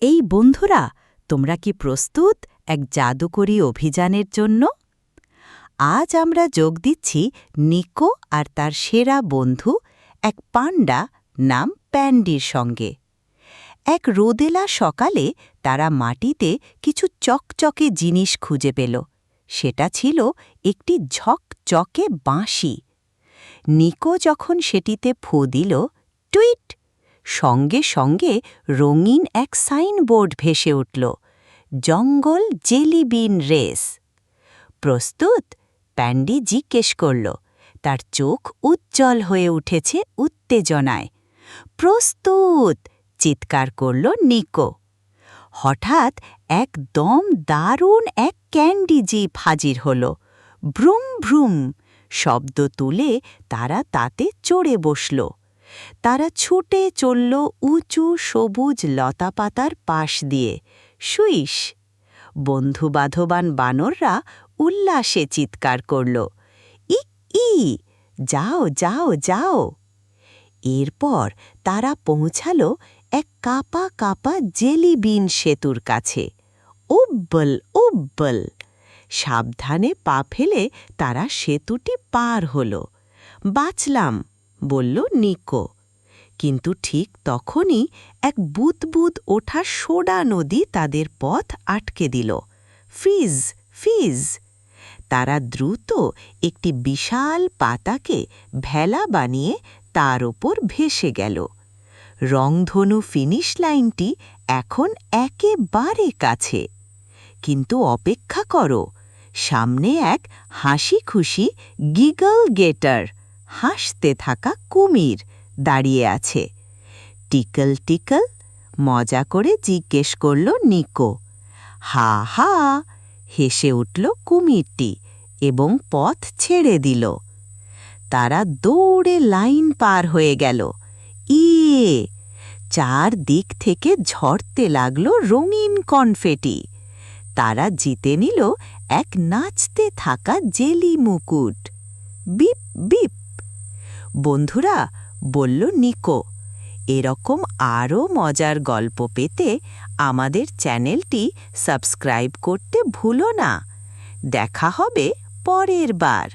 এই বন্ধুরা, তোমরা কি প্রস্তুত এক জাদুকরী অভিযানের জন্য? আজ আমরা যোগ দিচ্ছি নিকো আর তার সেরা বন্ধু এক পান্ডা নাম প্যান্ডির সঙ্গে। এক রোদেলা সকালে তারা মাটিতে কিছু চকচকে জিনিস খুঁজে পেল। সেটা ছিল একটি ঝকঝকে বাঁশি। নিকো যখন সেটিতে ফু দিল, টুইট! সঙ্গে সঙ্গে রঙিন এক সাইনবোর্ড ভেসে উঠল, জঙ্গল জেলিবিন রেস। প্রস্তুত? প্যান্ডি জিজ্ঞেস করল। তার চোখ উজ্জ্বল হয়ে উঠেছে উত্তেজনায়। প্রস্তুত! চিৎকার করল নিকো। হঠাৎ একদম দারুণ এক ক্যান্ডি জিপ হাজির হল। ভ্রুম ভ্রুম শব্দ তুলে তারা তাতে চড়ে বসল। তারা ছুটে চলল উঁচু সবুজ লতাপাতার পাশ দিয়ে। সুইস! বন্ধুবান্ধবান বানররা উল্লাসে চিৎকার করল, ই ই, যাও যাও যাও। এরপর তারা পৌঁছাল এক কাপা কাপা জেলিবিন সেতুর কাছে। উব্বল উব্বল! সাবধানে পা ফেলে তারা সেতুটি পার হল। বাঁচলাম, বলল নিকো। কিন্তু ঠিক তখনই এক বুদবুদ ওঠা সোডা নদী তাদের পথ আটকে দিল। ফিজ ফিজ! তারা দ্রুত একটি বিশাল পাতাকে ভেলা বানিয়ে তার ওপর ভেসে গেল। রংধনু ফিনিশ লাইনটি এখন একেবারে কাছে। কিন্তু অপেক্ষা করো, সামনে এক হাসি খুশি গিগল গেটার, হাসতে থাকা কুমির দাঁড়িয়ে আছে। Tickle tickle! মজা করে জিজ্ঞেস করল নিকো। হা হা! হেসে উঠল কুমিরটি এবং পথ ছেড়ে দিল। তারা দৌড়ে লাইন পার হয়ে গেল। ইয়ে! চারদিক থেকে ঝরতে লাগল রঙিন কনফেটি। তারা জিতে নিল এক নাচতে থাকা জেলি মুকুট। Beep beep! বন্ধুরা, বলল নিকো, এরকম আরও মজার গল্প পেতে আমাদের চ্যানেলটি সাবস্ক্রাইব করতে ভুলো না। দেখা হবে পরের বার।